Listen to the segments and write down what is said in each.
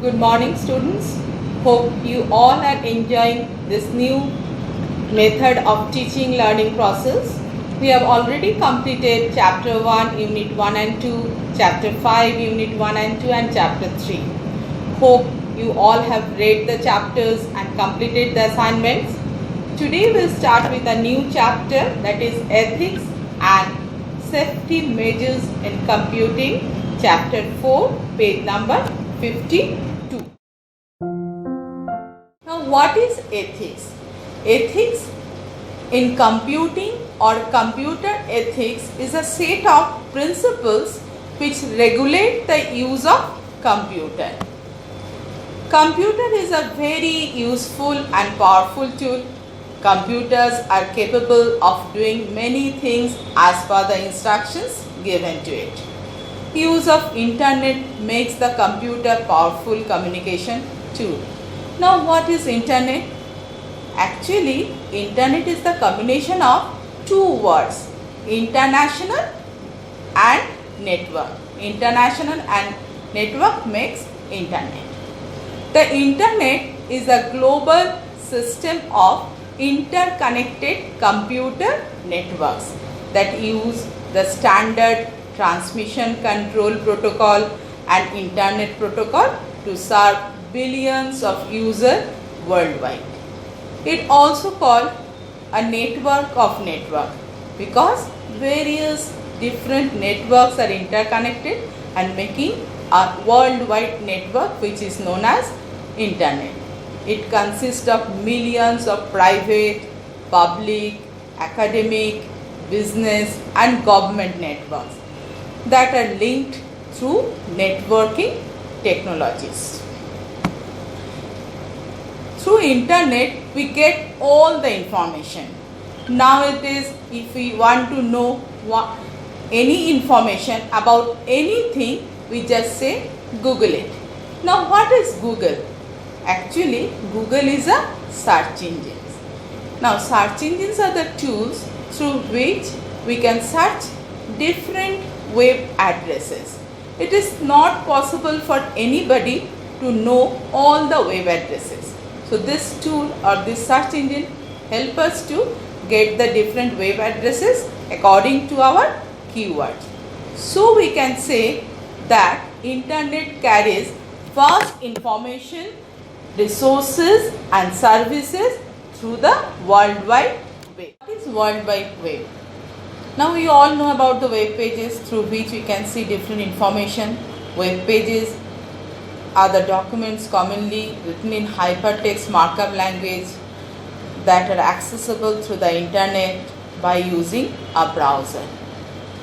Good morning, students. Hope you all are enjoying this new method of teaching learning process. We have already completed chapter 1, unit 1 and 2, chapter 5, unit 1 and 2 and chapter 3. Hope you all have read the chapters and completed the assignments. Today we'll start with a new chapter, that is ethics and safety measures in computing, chapter 4, page number 52. Now what is ethics? Ethics in computing or computer ethics is a set of principles which regulate the use of computer. Computer is a very useful and powerful tool. Computers are capable of doing many things as per the instructions given to it. Use of internet makes the computer powerful communication tool. Now what is internet? Actually, internet is the combination of two words, international and network. International and network makes internet. The internet is a global system of interconnected computer networks that use the standard transmission control protocol and internet protocol to serve billions of users worldwide. It also called a network of network because various different networks are interconnected and making a worldwide network which is known as internet. It consists of millions of private, public, academic, business and government networks that are linked through networking technologies. Through internet we get all the information. Nowadays if we want to know any information about anything, we just say Google it. Now what is Google? Actually Google is a search engine. Now search engines are the tools through which we can search different web addresses. It is not possible for anybody to know all the web addresses. So this tool or this search engine help us to get the different web addresses according to our keyword. So we can say that internet carries vast information, resources and services through the World Wide Web. What is World Wide Web? Now we all know about the web pages through which we can see different information. Web pages are the documents commonly written in hypertext markup language that are accessible through the internet by using a browser.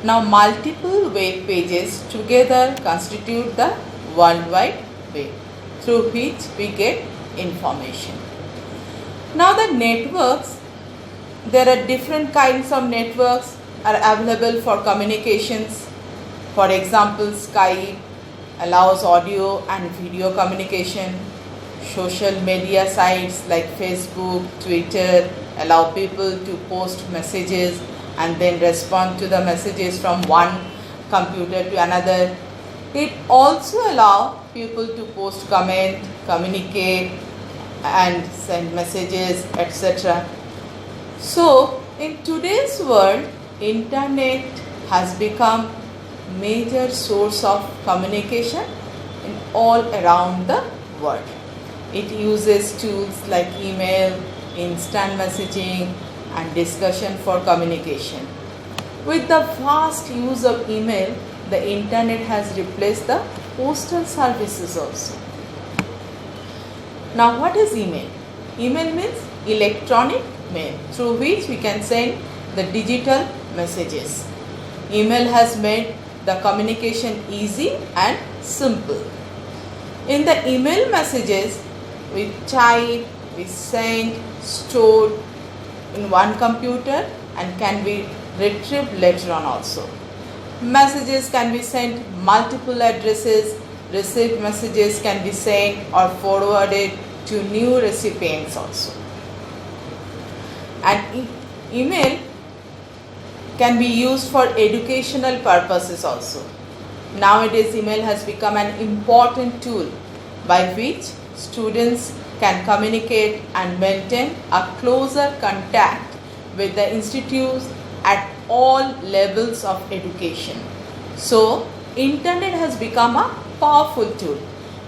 Now multiple web pages together constitute the World Wide Web through which we get information. Now the networks, there are different kinds of networks are available for communications. For example, Skype allows audio and video communication. Social media sites like Facebook, Twitter allow people to post messages and then respond to the messages from one computer to another. It also allows people to post comment, communicate and send messages, etc. So in today's world, internet has become major source of communication in all around the world. It uses tools like email, instant messaging and discussion for communication. With the vast use of email, the internet has replaced the postal services also. Now what is email? Email means electronic mail through which we can send the digital messages. Email has made the communication easy and simple. In the email messages, we type, we send, store in one computer and can be retrieved later on also. Messages can be sent multiple addresses. Received messages can be sent or forwarded to new recipients also. And email can be used for educational purposes also. Nowadays email has become an important tool by which students can communicate and maintain a closer contact with the institutes at all levels of education. So, internet has become a powerful tool.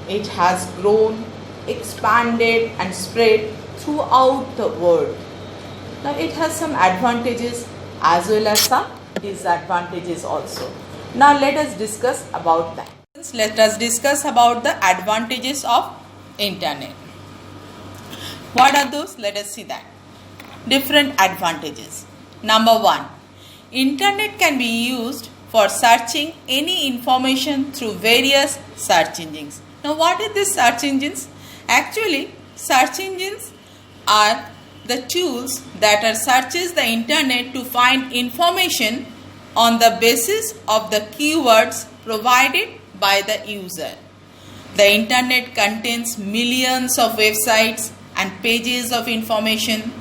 It has grown, expanded and spread throughout the world. Now, it has some advantages as well as some disadvantages also. Now, let us discuss about that. Let us discuss about the advantages of internet. What are those? Let us see that. Different advantages. Number 1. Internet can be used for searching any information through various search engines. Now, what are these search engines? Actually, search engines are the tools that are searches the internet to find information on the basis of the keywords provided by the user. The internet contains millions of websites and pages of information.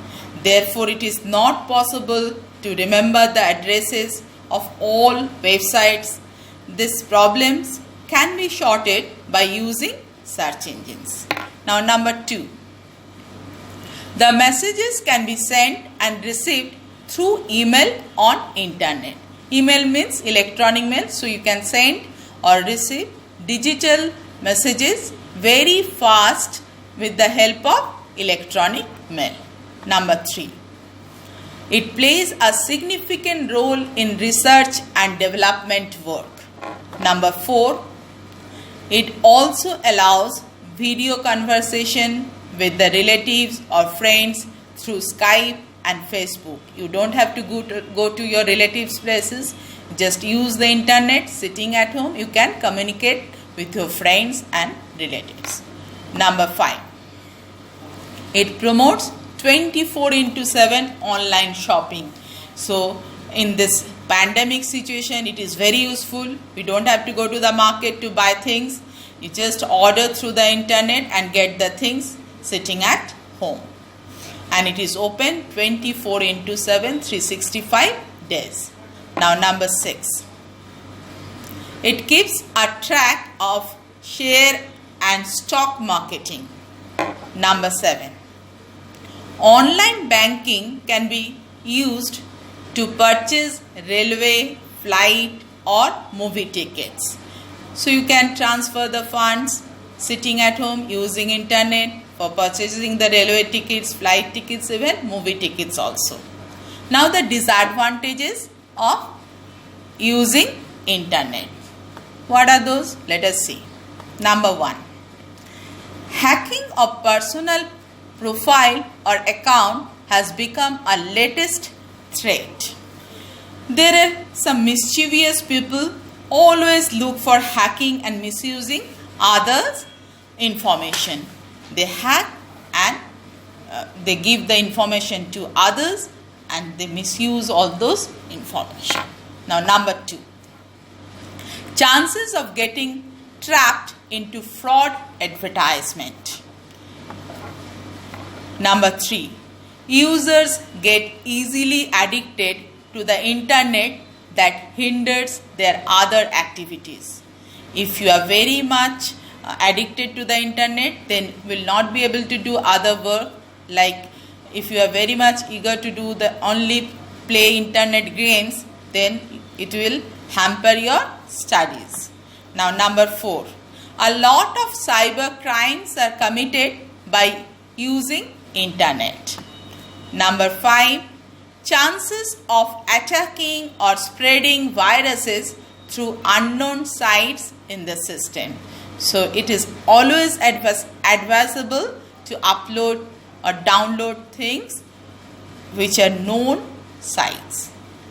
Therefore, it is not possible to remember the addresses of all websites. These problems can be sorted by using search engines. Now, number 2. The messages can be sent and received through email on internet. Email means electronic mail, so you can send or receive digital messages very fast with the help of electronic mail. Number 3. It plays a significant role in research and development work. Number 4. It also allows video conversation with the relatives or friends through Skype and Facebook. You don't have to go to your relatives' places. Just use the internet sitting at home. You can communicate with your friends and relatives. Number 5. It promotes 24/7 online shopping. So, in this pandemic situation, it is very useful. We don't have to go to the market to buy things. You just order through the internet and get the things sitting at home. And it is open 24/7, 365 days. Now, number 6. It keeps a track of share and stock marketing. Number 7. Online banking can be used to purchase railway, flight or movie tickets. So you can transfer the funds sitting at home using internet for purchasing the railway tickets, flight tickets, even movie tickets also. Now the disadvantages of using internet. What are those? Let us see. Number 1. Hacking of personal profile or account has become a latest threat. There are some mischievous people always look for hacking and misusing others' information. They hack and they give the information to others and they misuse all those information. Now, number 2. Chances of getting trapped into fraud advertisement. Number 3. Users get easily addicted to the internet that hinders their other activities. If you are very much addicted to the internet, then will not be able to do other work. Like if you are very much eager to do the only play internet games, then it will hamper your studies. Now, number 4. A lot of cyber crimes are committed by using internet. Number 5. Chances of attacking or spreading viruses through unknown sites in the system. So it is always advisable to upload or download things which are known sites.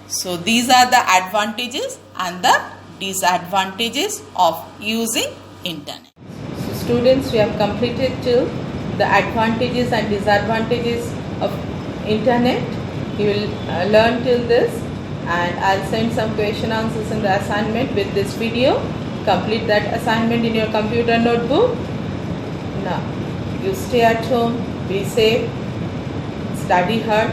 So these are the advantages and the disadvantages of using internet. So students, we have completed till the advantages and disadvantages of internet. You will learn till this, and I'll send some question answers in the assignment with this video. Complete that assignment in your computer notebook. Now, you stay at home, be safe, study hard.